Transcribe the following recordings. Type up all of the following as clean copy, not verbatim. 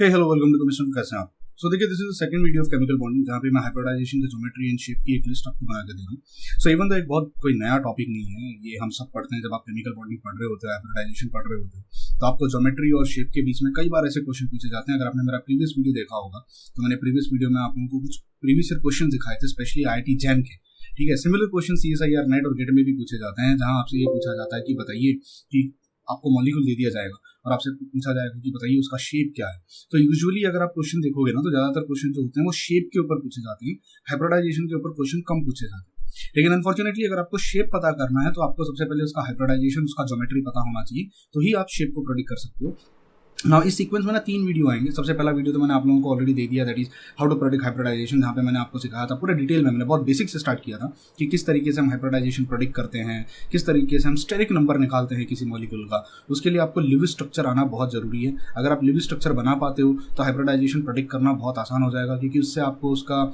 Hey hello welcome to commission. कैसे हैं आप? देखिए, this is the second video of chemical bonding जहाँ पे मैं हाइब्रिडाइजेशन के ज्योमेट्री एंड शेप की एक लिस्ट आपको बना के दे रहा हूँ। इवन तो एक बहुत कोई नया टॉपिक नहीं है, ये हम सब पढ़ते हैं जब आप केमिकल बॉन्डिंग पढ़ रहे होते हैं, हाइब्रिडाइजेशन पढ़ रहे होते हैं, तो आपको ज्योमेट्री और शेप के बीच में कई बार ऐसे क्वेश्चन पूछे जाते हैं। अगर आपने मेरा प्रीवियस वीडियो देखा होगा तो मैंने प्रीवियस वीडियो में आप लोगों को कुछ प्रीवियस ईयर क्वेश्चन दिखाए थे, स्पेशली IIT जैम के। ठीक है, सिमिलर क्वेश्चन CSIR नेट और गेट में भी पूछे जाते हैं, जहां आपसे ये पूछा जाता है कि बताइए कि आपको मॉलिक्यूल दे दिया जाएगा और आपसे पूछा जाएगा कि बताइए उसका शेप क्या है। तो यूजुअली अगर आप क्वेश्चन देखोगे ना, तो ज्यादातर क्वेश्चन जो होते हैं वो शेप के ऊपर पूछे जाते हैं, हाइब्रिडाइजेशन के ऊपर क्वेश्चन कम पूछे जाते हैं। लेकिन अनफॉर्चुनेटली अगर आपको शेप पता करना है तो आपको सबसे पहले उसका हाइब्रिडाइजेशन, उसका ज्योमेट्री पता होना चाहिए, तो ही आप शेप को प्रेडिक्ट कर सकते हो। ना इस सीक्वेंस में ना 3 वीडियो आएंगे। सबसे पहला वीडियो तो मैंने आप लोगों को ऑलरेडी दे दिया, that is how to predict hybridization, जहाँ पे मैंने आपको सिखाया था पूरा डिटेल में। मैंने बहुत बेसिक से स्टार्ट किया था कि किस तरीके से हम हाइब्रिडाइजेशन प्रेडिक्ट करते हैं, किस तरीके से हम स्टेरिक नंबर निकालते हैं किसी मॉलिक्यूल का। उसके लिए आपको लिविस स्ट्रक्चर आना बहुत जरूरी है। अगर आप लिविस स्ट्रक्चर बना पाते हो तो हाइब्रिडाइजेशन प्रेडिक्ट करना बहुत आसान हो जाएगा, क्योंकि उससे आपको उसका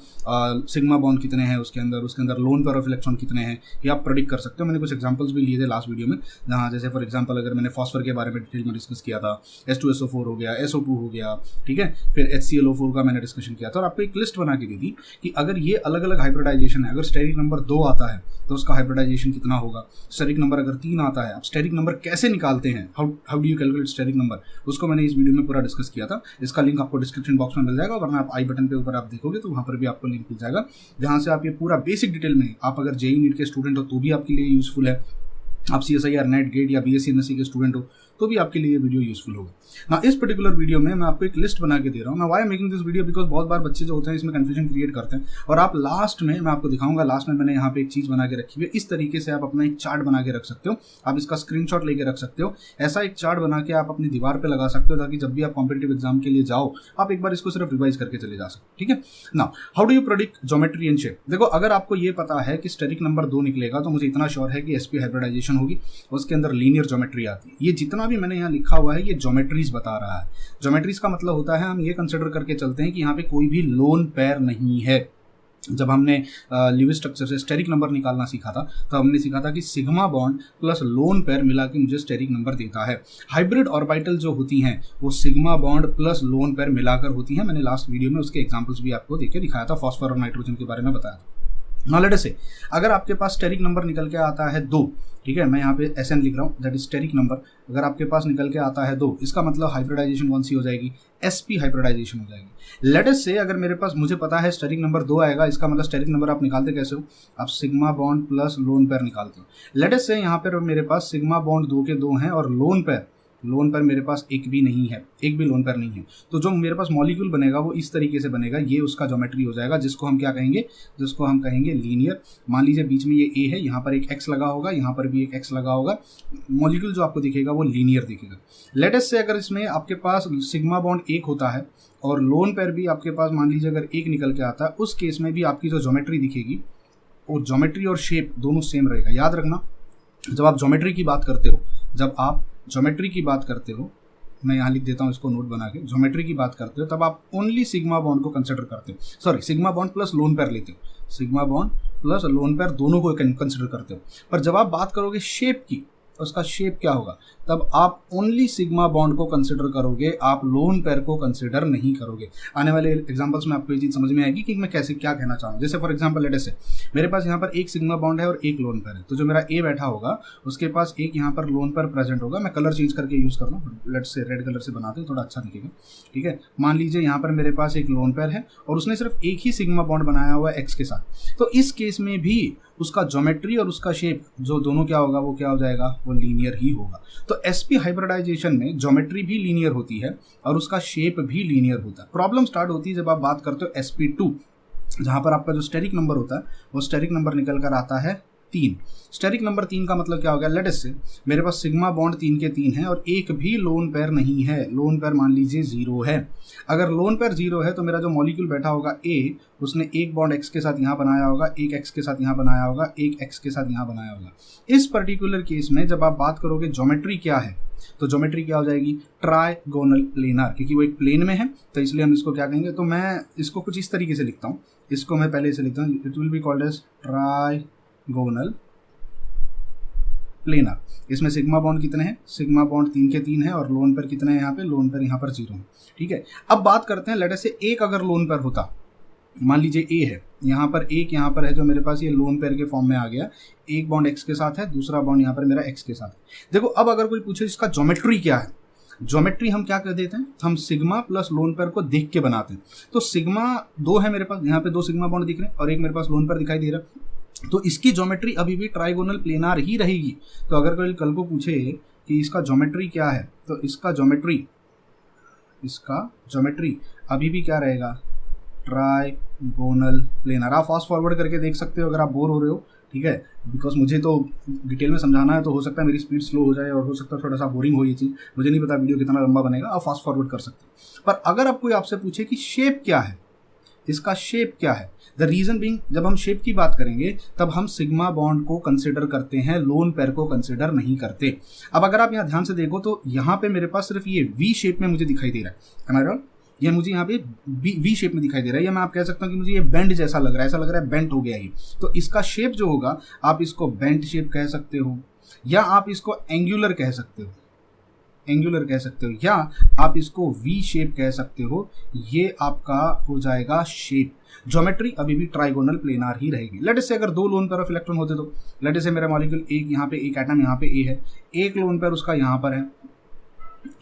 सिग्मा बॉन्ड कितने हैं उसके अंदर लोन पेयर ऑफ इलेक्ट्रॉन कितने हैं ये आप प्रेडिक्ट कर सकते हो। मैंने कुछ एग्जांपल्स भी लिए थे लास्ट वीडियो में, जहाँ जैसे फॉर एग्जांपल अगर मैंने फॉस्फर के बारे में डिटेल में डिस्कस किया था, H2SO4 हो गया, SO2 हो गया, ठीक है, फिर HClO4 का मैंने डिस्कशन किया था और आपको एक लिस्ट बना के दी थी कि अगर ये अलग अलग हाइब्रिडाइजेशन है, अगर स्टेरिक नंबर 2 आता है तो उसका हाइब्रिडाइजेशन कितना होगा, स्टेरिक नंबर अगर 3 आता है, आप स्टेरिक नंबर कैसे निकालते हैं, how do you calculate steric number, उसको मैंने इस वीडियो में पूरा डिस्कस किया था। इसका लिंक आपको डिस्क्रिप्शन बॉक्स में मिल जाएगा, वरना आप आई बटन पे ऊपर आप देखोगे तो वहाँ पर भी आपको लिंक मिल जाएगा, जहाँ से आप ये पूरा बेसिक डिटेल में, आप अगर JEE नीट के स्टूडेंट हो तो भी आपके लिए यूजफुल है, आप CSIR नेट गेट या BSc MSc के स्टूडेंट हो तो भी आपके लिए ये वीडियो यूजफुल होगा ना। इस पर्टिकुलर वीडियो में मैं आपको एक लिस्ट बना के दे रहा हूँ ना। Why I making this video, because बहुत बार बच्चे जो होते हैं इसमें कंफ्यूजन क्रिएट करते हैं, और आप लास्ट में, मैं आपको दिखाऊंगा, लास्ट में मैंने यहाँ पे एक चीज बना के रखी हुई है। इस तरीके से आप अपना एक चार्ट बना के रख सकते हो, आप इसका स्क्रीनशॉट लेके रख सकते हो। ऐसा एक चार्ट बना के आप अपनी दीवार पे लगा सकते हो, ताकि जब भी आप कॉम्पिटेटिव एग्जाम के लिए जाओ आप एक बार इसको सिर्फ रिवाइज करके चले जा सकते हो। ठीक है ना। How do you predict geometry and shape? देखो, अगर आपको ये पता है कि स्टेरिक नंबर 2 निकलेगा तो मुझे इतना श्योर है कि sp हाइब्रिडाइजेशन होगी, उसके अंदर लीनियर ज्योमेट्री आती है। ये जितना भी मैंने यहाँ लिखा हुआ है ये ज्योमेट्रीज बता रहा है। ज्योमेट्रीज का मतलब होता है हम ये कंसिडर करके चलते हैं कि यहाँ पे कोई भी लोन पेयर नहीं है। जब हमने लिविस स्ट्रक्चर से स्टेरिक नंबर निकालना सीखा था तो हमने सीखा था कि sigma bond plus lone pair मिला के मुझे स्टेरिक नंबर देता है। हाइब्रिड ऑर्बिटल जो होती हैं वो sigma bond plus lone pair मिलाकर होती हैं। मैंने लास्ट वीडियो में उसके एग्जांपल्स भी आपको देके दिखाया था, फॉस्फोर और नाइट्रोजन के बारे में बताया था। नाउ लेट अस से अगर आपके पास स्टेरिक नंबर निकल के आता है 2, ठीक है, मैं यहाँ पे SN लिख रहा हूँ, दैट इज स्टेरिक नंबर। अगर आपके पास निकल के आता है 2, इसका मतलब हाइब्रिडाइजेशन कौन सी हो जाएगी? SP हाइब्रिडाइजेशन हो जाएगी। लेट अस से अगर मेरे पास, मुझे पता है स्टेरिक नंबर 2 आएगा, इसका मतलब स्टेरिक नंबर आप निकालते कैसे हो? आप sigma bond plus lone pair निकालते हो। लेट अस से यहाँ पर मेरे पास सिग्मा बॉन्ड 2 के 2 हैं और लोन पेयर मेरे पास एक भी नहीं है, एक भी लोन पेयर नहीं है। तो जो मेरे पास मॉलिक्यूल बनेगा वो इस तरीके से बनेगा, ये उसका ज्योमेट्री हो जाएगा, जिसको हम क्या कहेंगे? जिसको हम कहेंगे लीनियर। मान लीजिए बीच में ये A है, यहाँ पर एक X लगा होगा, यहाँ पर भी एक X लगा होगा, मॉलिक्यूल जो आपको दिखेगा वो लीनियर दिखेगा। लेट अस से अगर इसमें आपके पास सिग्मा बॉन्ड 1 होता है और लोन पेयर भी आपके पास मान लीजिए अगर 1 निकल के आता है, उस केस में भी आपकी जो ज्योमेट्री दिखेगी वो ज्योमेट्री और शेप दोनों सेम रहेगा। याद रखना, जब आप ज्योमेट्री की बात करते हो, मैं यहाँ लिख देता हूँ इसको नोट बना के, ज्योमेट्री की बात करते हो तब आप ओनली सिग्मा बॉन्ड को कंसिडर करते हो, sorry sigma bond plus lone pair लेते हो, sigma bond plus lone pair दोनों को कंसिडर करते हो। पर जब आप बात करोगे शेप की, उसका शेप क्या होगा, तब आप ओनली सिग्मा बॉन्ड को कंसिडर करोगे, आप लोन पेयर को कंसिडर नहीं करोगे। आने वाले एग्जांपल्स में आपको ये चीज़ समझ में आएगी कि मैं कैसे क्या कहना चाहूँ। जैसे फॉर एग्जांपल लेट अस से मेरे पास यहाँ पर एक सिग्मा बॉन्ड है और एक लोन पेयर है, तो जो मेरा A बैठा होगा उसके पास एक यहाँ पर लोन पेयर प्रेजेंट होगा। मैं कलर चेंज करके यूज़ कर रहा हूँ, लेट से रेड कलर से बनाते हैं, थोड़ा अच्छा दिखेगा। ठीक है, मान लीजिए यहाँ पर मेरे पास एक लोन पेयर है और उसने सिर्फ एक ही सिग्मा बॉन्ड बनाया हुआ है X के साथ, तो इस केस में भी उसका ज्योमेट्री और उसका शेप जो दोनों क्या होगा, वो क्या हो जाएगा, वो लीनियर ही होगा। तो SP हाइब्रिडाइजेशन में ज्योमेट्री भी लीनियर होती है और उसका शेप भी लीनियर होता है। प्रॉब्लम स्टार्ट होती है जब आप बात करते हो SP2, जहां पर आपका जो स्टेरिक नंबर होता है वो स्टेरिक नंबर निकल कर आता है 3। स्टेरिक नंबर 3 का मतलब क्या हो गया? लेट अस से मेरे पास सिग्मा बॉन्ड 3 के 3 है और एक भी लोन पेयर नहीं है, लोन पेयर मान लीजिए 0 है। अगर लोन पेयर 0 है तो मेरा जो मॉलिक्यूल बैठा होगा A, उसने एक बॉन्ड X के साथ यहाँ बनाया होगा, एक X के साथ यहाँ बनाया होगा, एक X के साथ यहाँ बनाया होगा। इस पर्टिकुलर केस में जब आप बात करोगे ज्योमेट्री क्या है, तो ज्योमेट्री क्या हो जाएगी? ट्राइगोनल प्लेनर, क्योंकि वो एक प्लेन में है तो इसलिए हम इसको क्या कहेंगे? तो मैं इसको कुछ इस तरीके से लिखता हूँ, इसको मैं पहले से लिखता हूँ, it will be called as trigonal planar. इसमें सिग्मा बॉन्ड कितने हैं, सिग्मा बॉन्ड 3 के 3 है और लोन पेयर कितने हैं यहाँ पे, लोन पेयर यहाँ पर 0 है। ठीक है, अब बात करते हैं लेट अस से एक अगर लोन पेयर होता, मान लीजिए ए है यहाँ पर, एक यहाँ पर है जो मेरे पास ये लोन पेयर के फॉर्म में आ गया, एक बॉन्ड एक्स के साथ है, दूसरा बॉन्ड यहाँ पर मेरा एक्स के साथ है। देखो अब अगर कोई पूछे इसका ज्योमेट्री क्या है, ज्योमेट्री हम क्या कर देते हैं, हम सिग्मा प्लस लोन पेयर को देख के बनाते हैं। तो सिग्मा 2 है मेरे पास, यहाँ पे 2 सिग्मा बॉन्ड दिख रहे हैं और एक मेरे पास लोन पेयर दिखाई दे रहा है, तो इसकी ज्योमेट्री अभी भी ट्राइगोनल प्लेनार ही रहेगी। तो अगर कोई कल को पूछे कि इसका ज्योमेट्री क्या है, तो इसका ज्योमेट्री अभी भी क्या रहेगा, ट्राइगोनल प्लेनर। आप फास्ट फॉरवर्ड करके देख सकते हो अगर आप बोर हो रहे हो, ठीक है, बिकॉज मुझे तो डिटेल में समझाना है, तो हो सकता है मेरी स्पीड स्लो हो जाए और हो सकता है थोड़ा सा बोरिंग हो ये चीज़, मुझे नहीं पता वीडियो कितना लंबा बनेगा, आप फास्ट फॉरवर्ड कर सकते हो। पर अगर आप कोई आपसे पूछे कि शेप क्या है, इसका शेप क्या है, द रीजन बीइंग जब हम शेप की बात करेंगे तब हम सिग्मा बॉन्ड को कंसिडर करते हैं, लोन पेयर को कंसिडर नहीं करते। अब अगर आप यहाँ ध्यान से देखो तो यहाँ पे मेरे पास सिर्फ ये वी शेप में मुझे दिखाई दे रहा है, हमारा ये मुझे यहाँ पे वी शेप में दिखाई दे रहा है, या मैं आप कह सकता हूँ कि मुझे ये बेंड जैसा लग रहा है, ऐसा लग रहा है बेंट हो गया ये। तो इसका शेप जो होगा आप इसको बेंट शेप कह सकते हो, या आप इसको एंगुलर कह सकते हो, या आप इसको वी शेप कह सकते हो। ये आपका हो जाएगा शेप। ज्योमेट्री अभी भी ट्राइगोनल प्लेनार ही रहेगी। लेट अस से अगर 2 लोन पेयर ऑफ इलेक्ट्रॉन होते तो लेट अस से मेरा मॉलिक्यूल एक यहाँ पे, एक एटम यहाँ पे ए है, एक लोन पेयर उसका यहाँ पर है,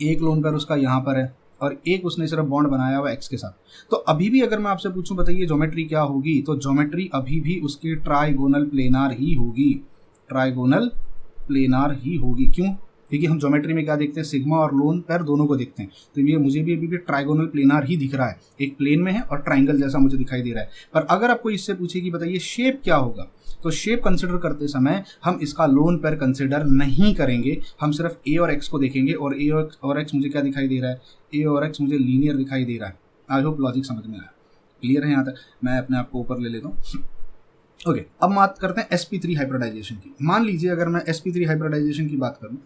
एक लोन पेयर उसका यहाँ पर है और एक उसने सिर्फ बॉन्ड बनाया हुआ एक्स के साथ। तो अभी भी अगर मैं आपसे पूछूं बताइए ज्योमेट्री क्या होगी, तो ज्योमेट्री अभी भी उसकी ट्राइगोनल प्लेनार ही होगी, ट्राइगोनल प्लेनार ही होगी। क्यों? क्योंकि हम ज्योमेट्री में क्या देखते हैं, सिग्मा और लोन पेयर दोनों को देखते हैं। तो ये मुझे भी अभी भी ट्राइगोनल प्लेनार ही दिख रहा है, एक प्लेन में है और ट्राइंगल जैसा मुझे दिखाई दे रहा है। पर अगर आपको इससे पूछे कि बताइए शेप क्या होगा, तो शेप कंसिडर करते समय हम इसका लोन पेयर कंसिडर नहीं करेंगे, हम सिर्फ ए और एक्स को देखेंगे। और ए और एक्स मुझे क्या दिखाई दे रहा है, ए और एक्स मुझे लीनियर दिखाई दे रहा है। आई होप लॉजिक समझ में आया, क्लियर है यहाँ तक। मैं अपने आप को ऊपर ले लेता हूँ। ओके, अब बात करते हैं sp3 हाइब्रिडाइजेशन की। मान लीजिए अगर मैं sp3 हाइब्रिडाइजेशन की बात करूँ,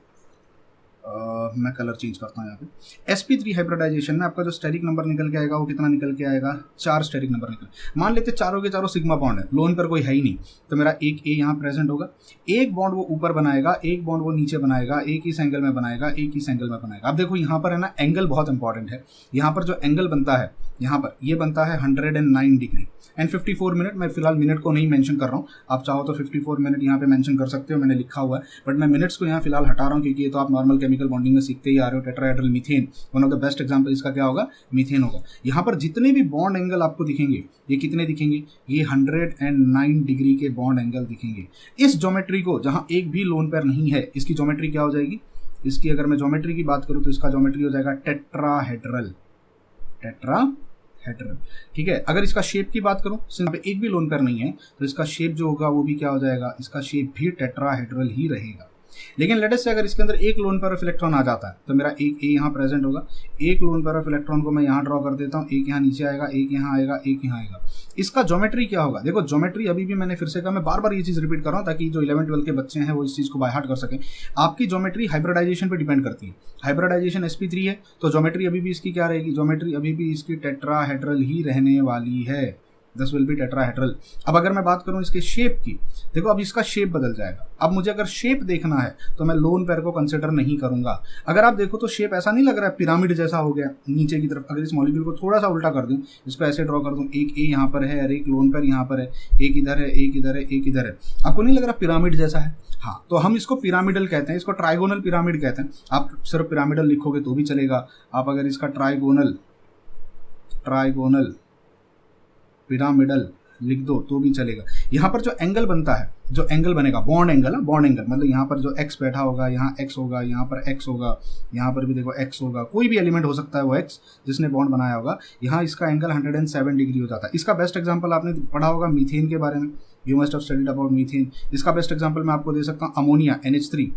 मैं कलर चेंज करता हूँ यहाँ पे। sp3 हाइब्रिडाइजेशन में आपका जो स्टेरिक नंबर निकल के आएगा वो कितना निकल के आएगा, 4 स्टेरिक नंबर निकल। मान लेते चारों के चारों सिग्मा बॉन्ड है, लोन पर कोई है ही नहीं, तो मेरा एक ए यहाँ प्रेजेंट होगा, एक बॉन्ड वो ऊपर बनाएगा, एक बॉन्ड वो नीचे बनाएगा, एक ही एंगल में बनाएगा, एक ही एंगल में बनाएगा। अब देखो यहाँ पर है ना, एंगल बहुत इंपॉर्टेंट है। यहाँ पर जो एंगल बनता है, यहाँ पर ये बनता है 109 डिग्री एंड 54 मिनट। मैं फिलहाल मिनट को नहीं मेंशन कर रहा हूँ, आप चाहो तो 54 मिनट यहाँ पे मेंशन कर सकते हो, मैंने लिखा हुआ है, बट मैं मिनट्स को यहाँ फिलहाल हटा रहा हूँ क्योंकि ये तो आप नॉर्मल केमिकल बॉन्डिंग में सीखते ही आ रहे हो। Tetrahedral methane, one of the best example इसका क्या होगा, मीथेन होगा। यहाँ पर जितने भी बॉन्ड एंगल आपको दिखेंगे, ये कितने दिखेंगे, ये 109 डिग्री के बॉन्ड एंगल दिखेंगे। इस ज्योमेट्री को, जहाँ एक भी लोन पेयर नहीं है, इसकी ज्योमेट्री क्या हो जाएगी, इसकी अगर मैं ज्योमेट्री की बात करूँ तो इसका ज्योमेट्री हो जाएगा टेट्राहेड्रल, ठीक है। अगर इसका शेप की बात करूं, यहाँ पे एक भी लोन पेयर नहीं है, तो इसका शेप जो होगा वो भी क्या हो जाएगा, इसका शेप भी टेट्राहेड्रल ही रहेगा। लेकिन लेट अस से अगर इसके अंदर एक लोन पेयर ऑफ इलेक्ट्रॉन आ जाता है, तो मेरा एक ए यहाँ प्रेजेंट होगा, एक लोन पेयर ऑफ इलेक्ट्रॉन को मैं यहाँ ड्रॉ कर देता हूँ, एक यहाँ नीचे आएगा, एक यहाँ आएगा, एक यहाँ आएगा। इसका ज्योमेट्री क्या होगा, देखो ज्योमेट्री अभी भी मैंने फिर से कहा, मैं बार बार ये चीज़ रिपीट कर रहा हूँ ताकि जो 11-12 के बच्चे हैं वो इस चीज़ को बाय हार्ट कर सकें। आपकी ज्योमेट्री हाइब्रिडाइजेशन पे डिपेंड करती है। हाइब्रिडाइजेशन sp3 है तो ज्योमेट्री अभी भी इसकी क्या रहेगी, ज्योमेट्री अभी भी इसकी टेट्राहेड्रल ही रहने वाली है, दिस विल बी टेट्राहेड्रल। अब अगर मैं बात करूं इसके शेप की, देखो अब इसका शेप बदल जाएगा। अब मुझे अगर शेप देखना है तो मैं लोन पेयर को कंसिडर नहीं करूंगा। अगर आप देखो तो शेप ऐसा नहीं लग रहा है, पिरामिड जैसा हो गया नीचे की तरफ। अगर इस मॉलिक्यूल को थोड़ा सा उल्टा कर दूं, इसको ऐसे ड्रॉ कर दूं, एक ए यहाँ पर है और एक लोन पेयर यहाँ पर है, एक इधर है, एक इधर है, एक इधर है, आपको नहीं लग रहा पिरामिड जैसा है? हाँ, तो हम इसको पिरामिडल कहते हैं, इसको ट्राइगोनल पिरामिड कहते हैं। आप सिर्फ पिरामिडल लिखोगे तो भी चलेगा, आप अगर इसका ट्राइगोनल पिरामिडल लिख दो तो भी चलेगा। यहाँ पर जो एंगल बनता है, जो एंगल बनेगा, बॉन्ड एंगल है, बॉन्ड एंगल मतलब यहाँ पर जो एक्स बैठा होगा, यहाँ एक्स होगा, यहाँ पर एक्स होगा, यहाँ पर भी देखो एक्स होगा, कोई भी एलिमेंट हो सकता है वो एक्स जिसने बॉन्ड बनाया होगा। यहाँ इसका एंगल 107 डिग्री हो जाता है। इसका बेस्ट एग्जांपल आपने पढ़ा होगा मीथेन के बारे में, you must have studied about methane. इसका बेस्ट एग्जांपल मैं आपको दे सकता हूँ अमोनिया NH3,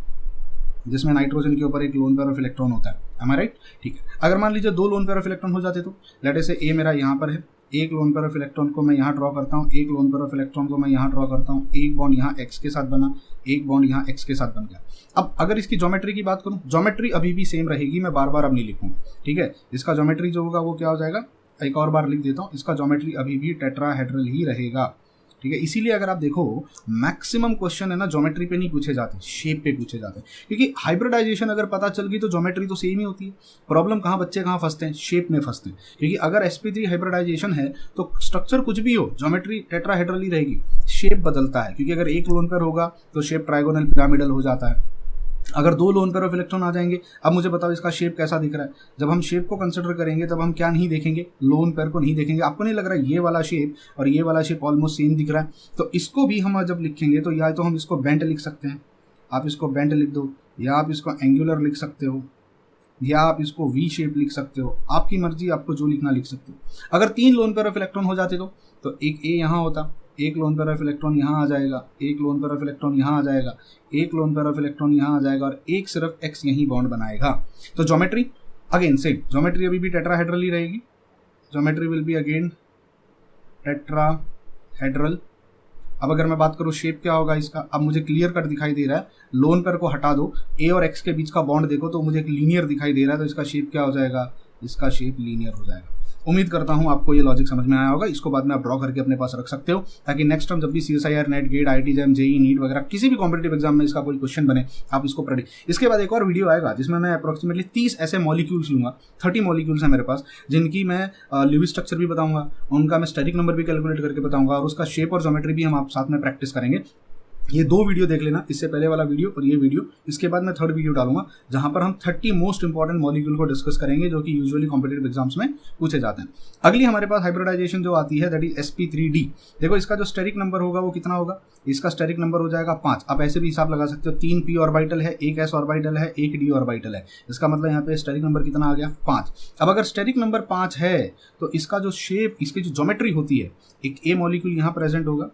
जिसमें नाइट्रोजन के ऊपर एक लोन पेयर ऑफ इलेक्ट्रॉन होता है, am I right? ठीक है। अगर मान लीजिए 2 लोन पेयर ऑफ इलेक्ट्रॉन हो जाते तो लेट अस से ए मेरा यहाँ पर है, एक लोन पेयर ऑफ इलेक्ट्रॉन को मैं यहाँ ड्रॉ करता हूँ, एक लोन पेयर ऑफ इलेक्ट्रॉन को मैं यहाँ ड्रॉ करता हूँ, एक बॉन्ड यहाँ एक्स के साथ बना, एक बॉन्ड यहाँ एक्स के साथ बन गया। अब अगर इसकी ज्योमेट्री की बात करूँ, ज्योमेट्री अभी भी सेम रहेगी, मैं बार बार अब नहीं लिखूंगा, ठीक है। इसका ज्योमेट्री जो होगा वो क्या हो जाएगा, एक और बार लिख देता हूँ, इसका ज्योमेट्री अभी भी टेट्राहेड्रल ही रहेगा, ठीक है। इसीलिए अगर आप देखो मैक्सिमम क्वेश्चन है ना ज्योमेट्री पे नहीं पूछे जाते, शेप पे पूछे जाते हैं, क्योंकि हाइब्रिडाइजेशन अगर पता चल गई तो ज्योमेट्री तो सेम ही होती है। प्रॉब्लम कहाँ बच्चे कहाँ फंसते हैं, शेप में फंसते हैं, क्योंकि अगर sp3 हाइब्रिडाइजेशन है तो स्ट्रक्चर कुछ भी हो ज्योमेट्री टेट्राहेड्रल ही रहेगी, शेप बदलता है, क्योंकि अगर एक लोन पेयर होगा तो शेप ट्राइगोनल पिरामिडल हो जाता है, अगर 2 लोन पेयर ऑफ इलेक्ट्रॉन आ जाएंगे। अब मुझे बताओ इसका शेप कैसा दिख रहा है। जब हम शेप को कंसिडर करेंगे तब हम क्या नहीं देखेंगे, लोन पेयर को नहीं देखेंगे। आपको नहीं लग रहा है ये वाला शेप और ये वाला शेप ऑलमोस्ट सेम दिख रहा है, तो इसको भी हम जब लिखेंगे तो या तो हम इसको बेंट लिख सकते हैं, आप इसको बेंट लिख दो, या आप इसको एंगुलर लिख सकते हो, या आप इसको वी शेप लिख सकते हो, आपकी मर्जी, आपको जो लिखना लिख सकते हो। अगर 3 लोन पेयर ऑफ इलेक्ट्रॉन हो जाते तो एक ए यहाँ होता, एक लोन पेयर ऑफ इलेक्ट्रॉन यहाँ आ जाएगा, एक लोन पेयर ऑफ इलेक्ट्रॉन यहाँ आ जाएगा, एक लोन पेयर ऑफ इलेक्ट्रॉन यहाँ आ जाएगा, और एक सिर्फ एक्स यहीं बॉन्ड बनाएगा। तो ज्योमेट्री अगेन सेम, ज्योमेट्री अभी भी टेट्राहेड्रल ही रहेगी, geometry will be again tetrahedral. अब अगर मैं बात करूँ शेप क्या होगा इसका, अब मुझे क्लियर कट दिखाई दे रहा है, लोन पेयर को हटा दो, ए और एक्स के बीच का बॉन्ड देखो तो मुझे एक लीनियर दिखाई दे रहा है, तो इसका शेप क्या हो जाएगा, इसका शेप लीनियर हो जाएगा। उम्मीद करता हूं आपको ये लॉजिक समझ में आया होगा। इसको बाद में आप ड्रॉ करके अपने पास रख सकते हो, ताकि नेक्स्ट टाइम जब भी CSIR, NET, GATE, IIT JAM, JE, NEET वगैरह किसी भी कॉम्पिटेटिव एग्जाम में इसका कोई क्वेश्चन बने आप इसको प्रेडिक्ट। इसके बाद एक और वीडियो आएगा जिसमें मैं अप्रोक्सीमेटली 30 ऐसे मॉलिक्यूल्स लूंगा, 30 मॉलिक्यूल्स हैं मेरे पास, जिनकी मैं लिविस स्ट्रक्चर भी बताऊंगा, उनका मैं स्टैटिक नंबर भी कैलकुलेट करके बताऊंगा, और उसका शेप और ज्योमेट्री भी हम आप साथ में प्रैक्टिस करेंगे। ये 2 वीडियो देख लेना, इससे पहले वाला वीडियो और ये वीडियो। इसके बाद मैं 3rd वीडियो डालूंगा जहां पर हम 30 मोस्ट इंपॉर्टेंट मॉलिक्यूल को डिस्कस करेंगे जो कि यूजुअली कॉम्पिटेटिव एग्जाम्स में पूछे जाते हैं। अगली हमारे पास हाइब्रिडाइजेशन जो आती है दैट इज sp3d। देखो इसका जो स्टेरिक नंबर होगा वो कितना होगा, इसका स्टेरिक नंबर हो जाएगा 5। आप ऐसे भी हिसाब लगा सकते हो, 3 p ऑर्बिटल है, 1 s ऑर्बिटल है, 1 d ऑर्बिटल है, इसका मतलब यहाँ पे स्टेरिक नंबर कितना आ गया, 5। अब अगर स्टेरिक नंबर 5 है तो इसका जो शेप, इसकी जो ज्योमेट्री होती है, एक ए मॉलिक्यूल यहाँ प्रेजेंट होगा,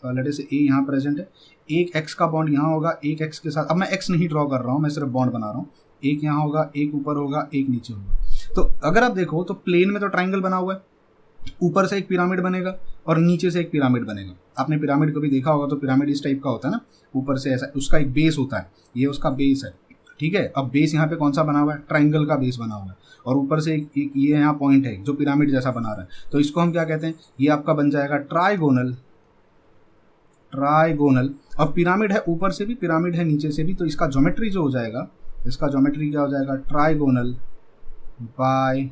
लेट अस से ए यहाँ प्रेजेंट है, एक एक्स का बॉन्ड यहाँ होगा, एक एक्स के साथ, अब मैं एक्स नहीं ड्रॉ कर रहा हूँ, मैं सिर्फ बॉन्ड बना रहा हूँ, एक यहाँ होगा, एक ऊपर होगा, एक नीचे होगा। तो अगर आप देखो तो प्लेन में तो ट्राइंगल बना हुआ है, ऊपर से एक पिरामिड बनेगा और नीचे से एक पिरामिड बनेगा। आपने पिरामिड को भी देखा होगा, तो पिरामिड इस टाइप का होता है ना, ऊपर से ऐसा, उसका एक बेस होता है, ये उसका बेस है, ठीक है। अब बेस यहाँ पे कौन सा बना हुआ है, ट्राइंगल का बेस बना हुआ है, और ऊपर से एक ये यहाँ पॉइंट है जो पिरामिड जैसा बना रहा है, तो इसको हम क्या कहते हैं, ये आपका बन जाएगा ट्राइगोनल। अब पिरामिड है ऊपर से भी, पिरामिड है नीचे से भी, तो इसका ज्योमेट्री जो हो जाएगा, इसका ज्योमेट्री क्या हो जाएगा, ट्राइगोनल बाय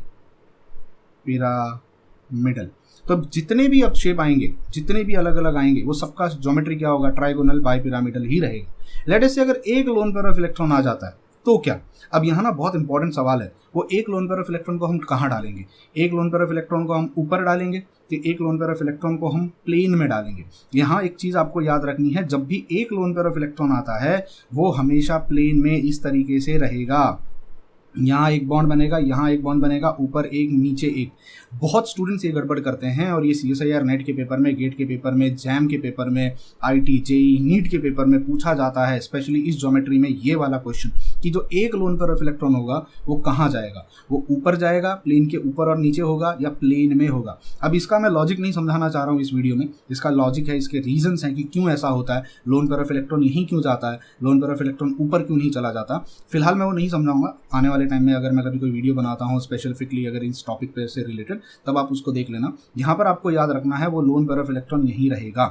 पिरामिडल। तो जितने भी अब शेप आएंगे, जितने भी अलग अलग आएंगे, वो सबका ज्योमेट्री क्या होगा, ट्राइगोनल बाय पिरामिडल ही रहेगा। लेट अस से अगर एक लोन पेयर ऑफ इलेक्ट्रॉन आ जाता है तो क्या, अब यहाँ ना बहुत इंपॉर्टेंट सवाल है, वो एक लोन पेयर ऑफ इलेक्ट्रॉन को हम कहाँ डालेंगे, एक लोन पेयर ऑफ इलेक्ट्रॉन को हम ऊपर डालेंगे, तो एक लोन पेयर ऑफ इलेक्ट्रॉन को हम प्लेन में डालेंगे। यहाँ एक चीज़ आपको याद रखनी है, जब भी एक लोन पेयर ऑफ इलेक्ट्रॉन आता है वो हमेशा प्लेन में इस तरीके से रहेगा, यहाँ एक बॉन्ड बनेगा, यहाँ एक बॉन्ड बनेगा, ऊपर एक नीचे एक। बहुत स्टूडेंट्स ये गड़बड़ करते हैं और ये CSIR नेट के पेपर में, गेट के पेपर में, जैम के पेपर में, IIT जेई नीट के पेपर में पूछा जाता है, स्पेशली इस ज्योमेट्री में ये वाला क्वेश्चन कि जो एक लोन पेयर ऑफ इलेक्ट्रॉन होगा वो कहाँ जाएगा, वो ऊपर जाएगा, प्लेन के ऊपर और नीचे होगा, या प्लेन में होगा। अब इसका मैं लॉजिक नहीं समझाना चाह रहा हूँ इस वीडियो में, इसका लॉजिक है, इसके रीजंस हैं कि क्यों ऐसा होता है, लोन पेयर ऑफ इलेक्ट्रॉन यहीं क्यों जाता है, लोन पेयर ऑफ इलेक्ट्रॉन ऊपर क्यों नहीं चला जाता। फिलहाल मैं वो नहीं समझाऊंगा, आने वाले टाइम में अगर मैं कभी कोई वीडियो बनाता हूँ स्पेसिफिकली अगर इस टॉपिक पे से रिलेटेड, तब आप उसको देख लेना। यहाँ पर आपको याद रखना है वो लोन पेयर ऑफ इलेक्ट्रॉन यहीं रहेगा,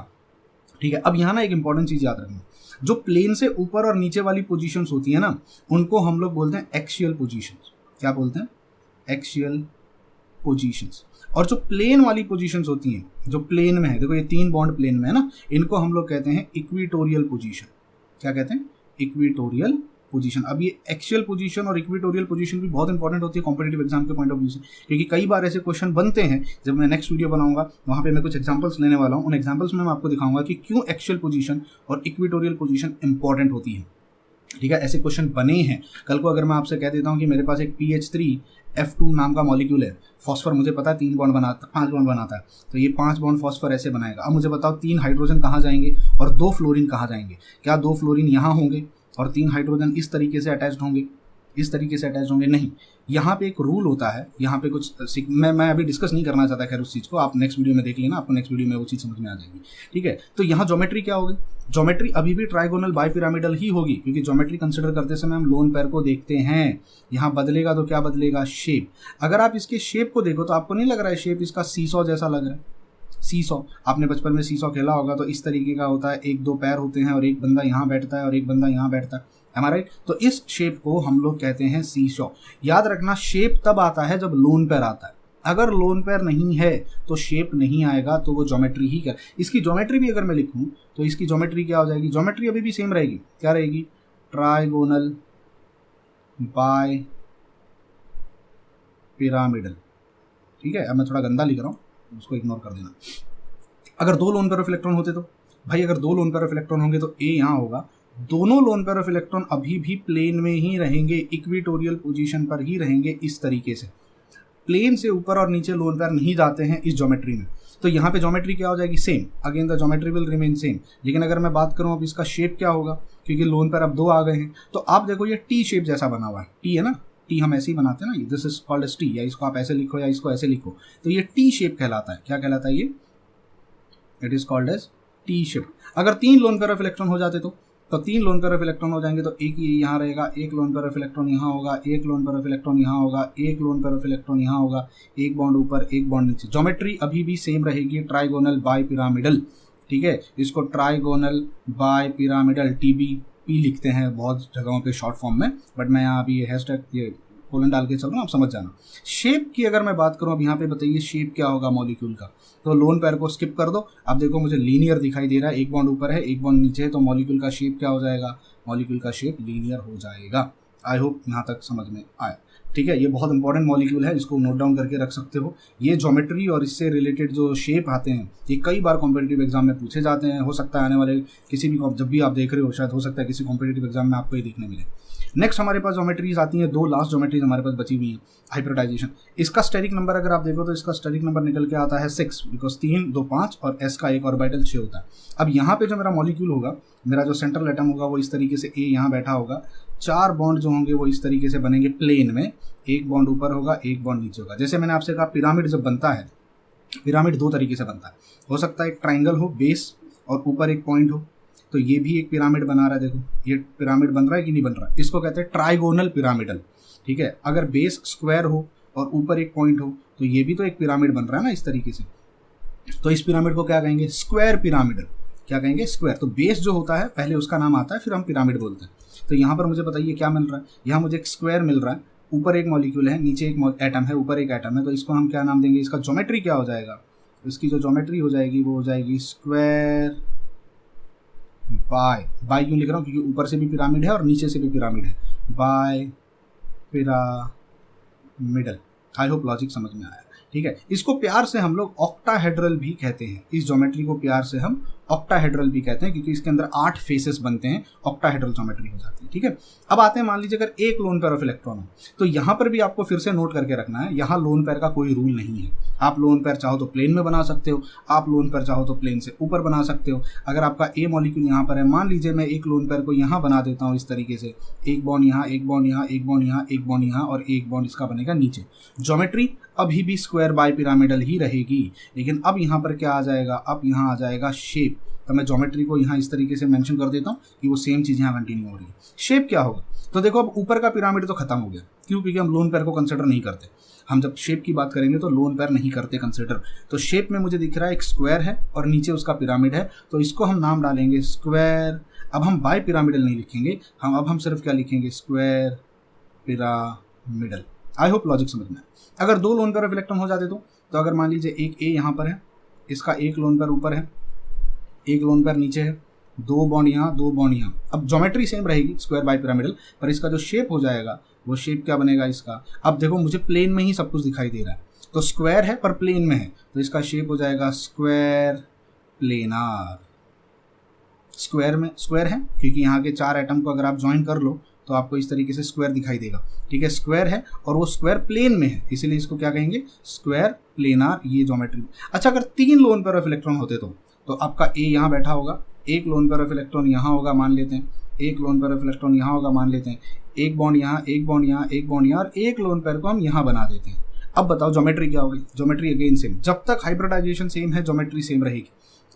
ठीक है। अब यहाँ ना एक इंपॉर्टेंट चीज याद रखना, जो प्लेन से ऊपर और नीचे वाली पोजीशंस होती है ना, उनको हम लोग बोलते हैं एक्सियल पोजीशंस। क्या बोलते हैं, एक्सियल पोजीशंस। और जो प्लेन वाली पोजीशंस होती हैं, जो प्लेन में है, देखो ये 3 बॉन्ड प्लेन में है ना, इनको हम लोग कहते हैं इक्वेटोरियल पोजीशन। क्या कहते हैं, इक्वेटोरियल पोजीशन। अब ये एक्सियल पोजीशन और इक्वेटोरियल पोजीशन भी बहुत इंपॉर्टेंट होती है कॉम्पिटेटिव एग्जाम के पॉइंट ऑफ व्यू से, क्योंकि कई बार ऐसे क्वेश्चन बनते हैं। जब मैं नेक्स्ट वीडियो बनाऊंगा वहाँ पे मैं कुछ एग्जांपल्स लेने वाला हूँ, उन एग्जांपल्स में मैं आपको दिखाऊंगा कि क्यों एक्सियल पोजीशन और इक्वेटोरियल पोजीशन इंपॉर्टेंट होती है, ठीक है। ऐसे क्वेश्चन बने हैं। कल को अगर मैं आपसे कह देता हूँ कि मेरे पास एक PH3F2 नाम का मॉलिक्यूल है, फॉस्फर, मुझे पता है 5 बॉन्ड बनाता है, तो ये 5 बॉन्ड फॉस्फर ऐसे बनाएगा। अब मुझे बताओ 3 हाइड्रोजन कहाँ जाएंगे और 2 फ्लोरीन कहाँ जाएंगे। क्या 2 फ्लोरीन यहाँ होंगे और 3 हाइड्रोजन इस तरीके से अटैच्ड होंगे, इस तरीके से अटैच होंगे? नहीं, यहाँ पे एक रूल होता है, यहाँ पे कुछ मैं अभी डिस्कस नहीं करना चाहता खैर उस चीज़ को, आप नेक्स्ट वीडियो में देख लेना, आपको नेक्स्ट वीडियो में वो चीज़ समझ में आ जाएगी, ठीक है। तो यहाँ ज्योमेट्री क्या होगी, ज्योमेट्री अभी भी ट्राइगोनल बाइपिरामिडल ही होगी, क्योंकि ज्योमेट्री कंसिडर करते समय हम लोन पेयर को देखते हैं। यहाँ बदलेगा तो क्या बदलेगा, शेप। अगर आप इसके शेप को देखो तो आपको नहीं लग रहा है शेप इसका सीसॉ जैसा लग रहा है, सीसॉ, आपने बचपन में सीसॉ खेला होगा, तो इस तरीके का होता है, एक दो पैर होते हैं और एक बंदा यहाँ बैठता है और एक बंदा यहाँ बैठता है, am I right? तो इस शेप को हम लोग कहते हैं सीसॉ। याद रखना शेप तब आता है जब लोन पैर आता है, अगर लोन पैर नहीं है तो शेप नहीं आएगा, तो वो ज्योमेट्री ही कर। इसकी ज्योमेट्री भी अगर मैं लिखूं तो इसकी ज्योमेट्री क्या हो जाएगी, ज्योमेट्री अभी भी सेम रहेगी, क्या रहेगी, ट्राइगोनल बाय पिरामिडल। ठीक है, अब मैं थोड़ा गंदा लिख रहा हूँ, उसको इग्नोर कर देना। अगर दो लोन पेयर ऑफ इलेक्ट्रॉन होते तो भाई, अगर दो लोन पेयर ऑफ इलेक्ट्रॉन होंगे तो ए यहाँ होगा, दोनों लोन पेयर ऑफ इलेक्ट्रॉन अभी भी प्लेन में ही रहेंगे, इक्विटोरियल पोजीशन पर ही रहेंगे, इस तरीके से प्लेन से ऊपर और नीचे लोन पेयर नहीं जाते हैं इस ज्योमेट्री में। तो यहाँ पे ज्योमेट्री क्या हो जाएगी, same, again the geometry will remain same. लेकिन अगर मैं बात करूँ अब इसका शेप क्या होगा, क्योंकि लोन पेयर अब दो आ गए हैं, तो आप देखो ये टी शेप जैसा बना हुआ है, टी है ना, टी हम ऐसे ही बनाते हैं ना, this is called as T, या इसको आप ऐसे लिखो या इसको ऐसे लिखो, तो ये टी शेप कहलाता है। क्या कहलाता है ये, it is called as T shape. अगर तीन लोन पेयर ऑफ इलेक्ट्रॉन हो जाते तो तीन लोन पेयर ऑफ इलेक्ट्रॉन हो जाएंगे, तो एक ये यहाँ रहेगा, एक लोन पेयर ऑफ इलेक्ट्रॉन यहाँ होगा, एक लोन पेयर ऑफ इलेक्ट्रॉन यहाँ होगा, एक लोन पेयर ऑफ इलेक्ट्रॉन यहाँ होगा, एक बॉन्ड ऊपर एक बॉन्ड नीचे। ज्योमेट्री अभी भी सेम रहेगी, ट्राइगोनल बाय पिरामिडल। ठीक है, इसको ट्राइगोनल बाय पिरामिडल TBP लिखते हैं बहुत जगहों पे शॉर्ट फॉर्म में, बट मैं यहाँ अभी ये हैशटैग ये कोलन डाल के चल रहा हूँ, आप समझ जाना। शेप की अगर मैं बात करूँ, अब यहाँ पे बताइए शेप क्या होगा मॉलिक्यूल का, तो लोन पेयर को स्किप कर दो। अब देखो मुझे लीनियर दिखाई दे रहा है, एक बॉन्ड ऊपर है एक बॉन्ड नीचे है, तो मॉलिक्यूल का शेप क्या हो जाएगा, मॉलिक्यूल का शेप लीनियर हो जाएगा। आई होप यहाँ तक समझ में आया। ठीक है, ये बहुत इंपॉर्टेंट मॉलिक्यूल है, इसको नोट डाउन करके रख सकते हो। ये ज्योमेट्री और इससे रिलेटेड जो शेप आते हैं ये कई बार कॉम्पिटिटिव एग्जाम में पूछे जाते हैं, हो सकता है आने वाले किसी भी जब भी आप देख रहे हो, शायद हो सकता है किसी कॉम्पिटिटिव एग्जाम में आपको ये देखने मिले। नेक्स्ट हमारे पास ज्योमेट्रीज आती हैं, दो लास्ट ज्योमेट्रीज हमारे पास बची हुई हैं। हाइब्रिडाइजेशन, इसका स्टेरिक नंबर अगर आप देखो तो इसका स्टेरिक नंबर निकल के आता है 6, बिकॉज 3 2 5 और s का एक ऑर्बिटल 6 होता है। अब यहाँ पे जो मेरा मॉलिक्यूल होगा, मेरा जो सेंट्रल एटम होगा वो इस तरीके से A यहाँ बैठा होगा, 4 बॉन्ड जो होंगे वो इस तरीके से बनेंगे प्लेन में, एक बॉन्ड ऊपर होगा एक बॉन्ड नीचे होगा। जैसे मैंने आपसे कहा पिरामिड जब बनता है, पिरामिड दो तरीके से बनता है, हो सकता है एक ट्राइंगल हो बेस और ऊपर एक पॉइंट हो, तो ये भी एक पिरामिड बना रहा है। देखो ये पिरामिड बन रहा है कि नहीं बन रहा है, इसको कहते हैं ट्राइगोनल पिरामिडल। ठीक है, अगर बेस स्क्वायर हो और ऊपर एक पॉइंट हो तो ये भी तो एक पिरामिड बन रहा है ना इस तरीके से, तो इस पिरामिड को क्या कहेंगे, स्क्वायर पिरामिडल। क्या कहेंगे, स्क्वायर। तो बेस जो होता है पहले उसका नाम आता है, फिर हम पिरामिड बोलते हैं। तो यहाँ पर मुझे बताइए क्या मिल रहा है, यहाँ मुझे एक स्क्वायर मिल रहा है, ऊपर एक मॉलिक्यूल है नीचे एक एटम है, ऊपर एक एटम है, तो इसको हम क्या नाम देंगे, इसका ज्योमेट्री क्या हो जाएगा, इसकी जो ज्योमेट्री हो जाएगी वो हो जाएगी स्क्वायर बाय क्यों लिख रहा हूँ, क्योंकि ऊपर से भी पिरामिड है और नीचे से भी पिरामिड है, bipyramidal. I hope logic समझ में आया। ठीक है, इसको प्यार से हम लोग ऑक्टाहेड्रल भी कहते हैं, इस ज्योमेट्री को प्यार से हम ऑक्टाहेड्रल भी कहते हैं, क्योंकि इसके अंदर 8 फेसेस बनते हैं, ऑक्टाहेड्रल ज्योमेट्री हो जाती है। ठीक है, अब आते हैं, मान लीजिए अगर एक लोन पेयर ऑफ इलेक्ट्रॉन हो, तो यहाँ पर भी आपको फिर से नोट करके रखना है, यहाँ लोन पेयर का कोई रूल नहीं है। आप लोन पेयर चाहो तो प्लेन में बना सकते हो, आप लोन पेयर चाहो तो प्लेन से ऊपर बना सकते हो। अगर आपका ए मॉलिक्यूल यहाँ पर है, मान लीजिए मैं एक लोन पेयर को यहाँ बना देता हूँ इस तरीके से, एक बॉन्ड यहाँ एक बॉन्ड यहाँ एक बॉन्ड यहाँ एक बॉन्ड यहाँ और एक बॉन्ड इसका बनेगा नीचे, ज्योमेट्री अभी भी स्क्वायर बाय पिरामिडल ही रहेगी। लेकिन अब यहाँ पर क्या आ जाएगा, अब यहाँ आ जाएगा शेप। तो मैं ज्योमेट्री को यहाँ इस तरीके से मेंशन कर देता हूँ कि वो सेम चीज़ यहाँ कंटिन्यू हो रही है। शेप क्या होगा, तो देखो अब ऊपर का पिरामिड तो खत्म हो गया, क्यों, क्योंकि हम लोन पेयर को कंसिडर नहीं करते। हम जब शेप की बात करेंगे तो लोन पेयर नहीं करते कंसिडर। तो शेप में मुझे दिख रहा है एक स्क्वायर है और नीचे उसका पिरामिड है, तो इसको हम नाम डालेंगे स्क्वायर। अब हम बाय पिरामिडल नहीं लिखेंगे, हम सिर्फ क्या लिखेंगे, square pyramidal. I hope logic समझ में आए। अगर दो लोन पेयर ऑफ इलेक्ट्रॉन हो जाते तो अगर मान लीजिए एक ए यहाँ पर है, इसका एक लोन पेयर ऊपर है एक लोन पेयर नीचे है, दो बॉन्ड यहाँ दो बॉन्ड यहाँ। अब ज्योमेट्री सेम रहेगी स्क्वायर बाय पिरामिडल, पर इसका जो शेप हो जाएगा वो शेप क्या बनेगा इसका। अब देखो मुझे प्लेन में ही सब कुछ दिखाई दे रहा है, तो स्क्वायर है पर प्लेन में है, तो इसका शेप हो जाएगा स्क्वायर प्लेनार। स्क्वायर में स्क्वायर है क्योंकि यहाँ के 4 एटम को अगर आप ज्वाइन कर लो तो आपको इस तरीके से स्क्वायर दिखाई देगा। ठीक है, स्क्वायर है और वो स्क्वायर प्लेन में है, इसीलिए इसको क्या कहेंगे, स्क्वायर प्लेनार, ये ज्योमेट्री। अच्छा, अगर 3 लोन पेयर ऑफ इलेक्ट्रॉन होते तो आपका ए यहाँ बैठा होगा, एक लोन पेयर ऑफ इलेक्ट्रॉन यहाँ होगा मान लेते हैं, एक लोन पेयर ऑफ इलेक्ट्रॉन यहाँ होगा मान लेते हैं, एक बॉन्ड यहाँ एक बॉन्ड यहाँ एक बॉन्ड यहाँ और एक लोन पेयर को हम यहाँ बना देते हैं। अब बताओ ज्योमेट्री क्या होगी, ज्योमेट्री अगेन सेम। जब तक हाइब्रिडाइजेशन सेम है ज्योमेट्री सेम रहेगी।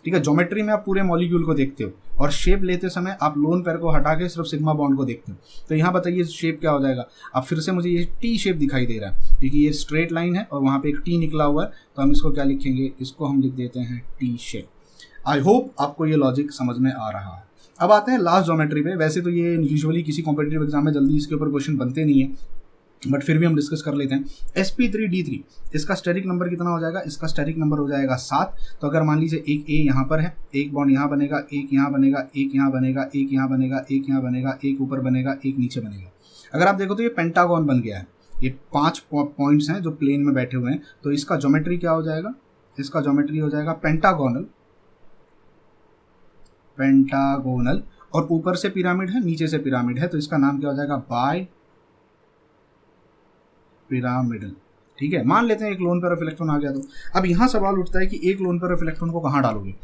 ठीक है, ज्योमेट्री में आप पूरे मॉलिक्यूल को देखते हो और शेप लेते समय आप लोन पेयर को हटा के सिर्फ सिग्मा बॉन्ड को देखते हो। तो यहाँ बताइए शेप क्या हो जाएगा। अब फिर से मुझे ये टी शेप दिखाई दे रहा है क्योंकि ये स्ट्रेट लाइन है और वहाँ पे एक टी निकला हुआ है, तो हम इसको क्या लिखेंगे, इसको हम लिख देते हैं टी शेप। आई होप आपको ये लॉजिक समझ में आ रहा है। अब आते हैं लास्ट ज्योमेट्री पे। वैसे तो ये यूजुअली किसी कॉम्पिटिटिव एग्जाम में जल्दी इसके ऊपर क्वेश्चन बनते नहीं है, बट फिर भी हम डिस्कस कर लेते हैं। sp3d3 इसका स्टेरिक नंबर कितना हो जाएगा, इसका स्टेरिक नंबर हो जाएगा 7। तो अगर मान लीजिए एक ए यहाँ पर है, एक बॉन्ड यहाँ बनेगा, एक यहाँ बनेगा, एक यहाँ बनेगा, एक यहाँ बनेगा, एक यहाँ बनेगा, एक ऊपर बनेगा, एक नीचे बनेगा। अगर आप देखो तो ये पेंटागन बन गया है। ये 5 पॉइंट्स हैं जो प्लेन में बैठे हुए हैं। तो इसका ज्योमेट्री क्या हो जाएगा, इसका ज्योमेट्री हो जाएगा पेंटागोनल, पेंटागोनल, और ऊपर से पिरामिड है, नीचे से पिरामिड है, तो इसका नाम क्या हो जाएगा, बाय पिरामिडल। ठीक है, मान लेते हैं एक लोन पेयर ऑफ इलेक्ट्रॉन आ गया। तो अब यहाँ सवाल उठता है कि एक लोन पेयर ऑफ इलेक्ट्रॉन को कहाँ डालोगे।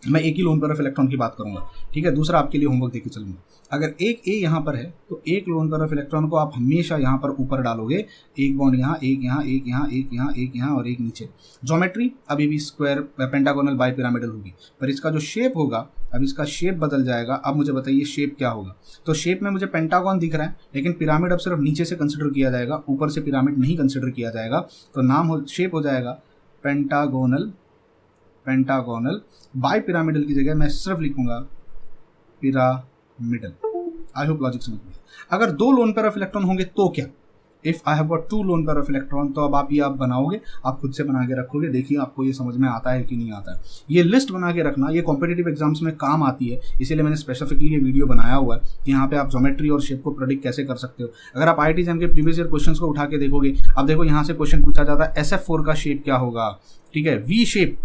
मैं एक ही लोन पेयर ऑफ इलेक्ट्रॉन की बात करूंगा, ठीक है, दूसरा आपके लिए होमवर्क देके चलूंगा। अगर एक ए यहाँ पर है तो एक लोन पेयर ऑफ इलेक्ट्रॉन को आप हमेशा यहाँ पर ऊपर डालोगे, एक बॉन्ड यहाँ, एक यहाँ, एक यहाँ, एक यहाँ, एक यहाँ और एक नीचे। ज्योमेट्री अभी भी स्क्वायर पेंटागोनल बाई पिरामिडल होगी, पर इसका जो शेप होगा, अब इसका शेप बदल जाएगा। अब मुझे बताइए शेप क्या होगा। तो शेप में मुझे पेंटागन दिख रहा है, लेकिन पिरामिड अब सिर्फ नीचे से कंसिडर किया जाएगा, ऊपर से पिरामिड नहीं कंसिडर किया जाएगा। तो नाम शेप हो जाएगा पेंटागोनल, पेंटागोनल बाय पिरामिडल की जगह मैं सिर्फ लिखूंगा पिरामिडल। आई होप लॉजिक समझ में। अगर 2 लोन पेयर ऑफ इलेक्ट्रॉन होंगे तो क्या, if I have got 2 lone pair of electron, तो अब आप ये आप बनाओगे, आप खुद से बना के रखोगे, देखिए आपको ये समझ में आता है कि नहीं आता है। ये लिस्ट बना के रखना, ये कॉम्पिटिटिव एग्जाम्स में काम आती है, इसीलिए मैंने स्पेसिफिकली ये वीडियो बनाया हुआ है कि यहाँ पे आप ज्योमेट्री और शेप को प्रेडिक्ट कैसे कर सकते हो। अगर आप IIT JAM के प्रीवियस ईयर क्वेश्चन को उठा के देखोगे, अब देखो यहाँ से क्वेश्चन पूछा जाता है SF4 का शेप क्या होगा। ठीक है, वी शेप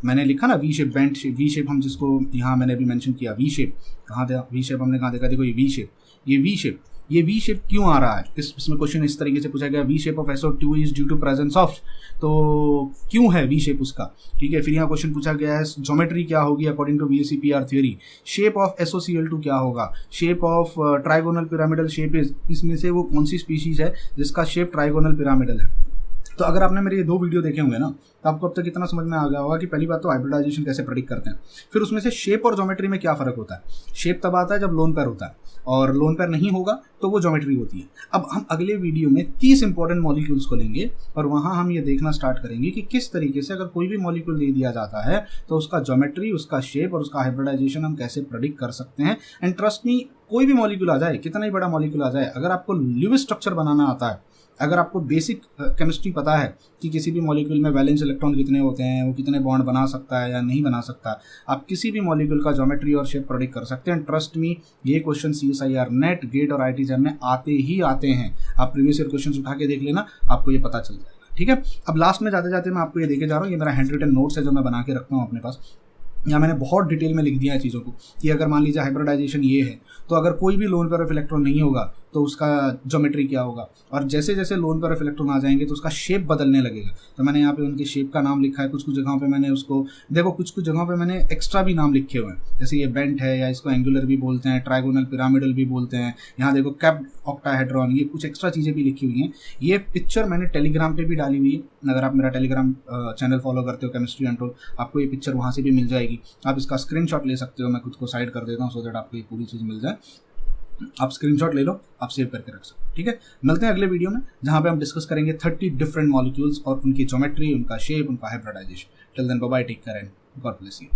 मैंने लिखा ना, V shape, bent shape, V shape हम जिसको यहाँ मैंने भी मेंशन किया, वी शेप कहाँ था, वी शेप हमने कहाँ देखा, देखो ये वी शेप, ये वी शेप, ये वी शेप क्यों आ रहा है, इसमें क्वेश्चन इस तरीके से पूछा गया, V shape of SO2 is due to presence of, तो क्यों है वी शेप उसका। ठीक है, फिर यहाँ क्वेश्चन पूछा गया है ज्योमेट्री क्या होगी according to VSEPR theory, shape of SOCl2 क्या होगा, shape of trigonal pyramidal shape is, इसमें से वो कौन सी स्पीशीज है जिसका शेप ट्राइगोनल पिरामिडल है। तो अगर आपने मेरे ये 2 वीडियो देखे होंगे ना, तो आपको अब तक इतना समझ में आ गया होगा कि पहली बात तो हाइब्रिडाइजेशन कैसे प्रेडिक्ट करते हैं, फिर उसमें से शेप और ज्योमेट्री में क्या फ़र्क होता है। शेप तब आता है जब लोन पेयर होता है, और लोन पेयर नहीं होगा तो वो ज्योमेट्री होती है। अब हम अगले वीडियो में 30 इंपॉर्टेंट मॉलिक्यूल्स को लेंगे और वहाँ हम ये देखना स्टार्ट करेंगे कि किस तरीके से अगर कोई भी मॉलिक्यूल दे दिया जाता है तो उसका ज्योमेट्री, उसका शेप और उसका हाइब्रिडाइजेशन हम कैसे प्रेडिक्ट कर सकते हैं। एंड ट्रस्ट मी, कोई भी मॉलिक्यूल आ जाए, कितना ही बड़ा मॉलिक्यूल आ जाए, अगर आपको ल्यूविस स्ट्रक्चर बनाना आता है, अगर आपको बेसिक केमिस्ट्री पता है कि किसी भी मॉलिक्यूल में वैलेंस इलेक्ट्रॉन कितने होते हैं, वो कितने बॉन्ड बना सकता है या नहीं बना सकता, आप किसी भी मॉलिक्यूल का ज्योमेट्री और शेप प्रेडिक्ट कर सकते हैं। ट्रस्ट मी, ये क्वेश्चन CSIR नेट, गेट और IIT JAM में आते ही आते हैं। आप प्रीवियस ईयर क्वेश्चन उठा के देख लेना, आपको ये पता चल जाएगा। ठीक है, अब लास्ट में जाते जाते मैं आपको ये देके जा रहा हूँ, ये मेरा हैंड रिटन नोट्स है जो मैं बना के रखता हूँ अपने पास। यहाँ मैंने बहुत डिटेल में लिख दिया है चीज़ों को कि अगर मान लीजिए हाइब्रिडाइजेशन ये है, तो अगर कोई भी लोन पेयर ऑफ इलेक्ट्रॉन नहीं होगा तो उसका ज्योमेट्री क्या होगा, और जैसे जैसे लोन पेयर ऑफ इलेक्ट्रॉन आ जाएंगे तो उसका शेप बदलने लगेगा। तो मैंने यहाँ पे उनके शेप का नाम लिखा है, कुछ कुछ जगहों पे मैंने उसको, देखो कुछ कुछ जगहों पे मैंने एक्स्ट्रा भी नाम लिखे हुए हैं, जैसे ये बेंट है, या इसको एंगुलर भी बोलते हैं, ट्राइगोनल पिरामिडल भी बोलते हैं। यहाँ देखो कैप्ड ऑक्टाहेड्रॉन, ये कुछ एक्स्ट्रा चीज़ें भी लिखी हुई हैं। ये पिक्चर मैंने टेलीग्राम पर भी डाली हुई है, अगर आप मेरा टेलीग्राम चैनल फॉलो करते हो केमिस्ट्री अनटोल्ड, आपको ये पिक्चर वहाँ से भी मिल जाएगी। आप इसका स्क्रीनशॉट ले सकते हो, मैं खुद को साइड कर देता हूँ सो दैट आपको ये पूरी चीज़ मिल जाए। आप स्क्रीनशॉट ले लो, आप सेव करके रख सकते हो। ठीक है, मिलते हैं अगले वीडियो में जहाँ पे हम डिस्कस करेंगे 30 डिफरेंट मॉलिक्यूल्स और उनकी ज्योमेट्री, उनका शेप, उनका hybridization. Till then bye bye, take care and God bless you.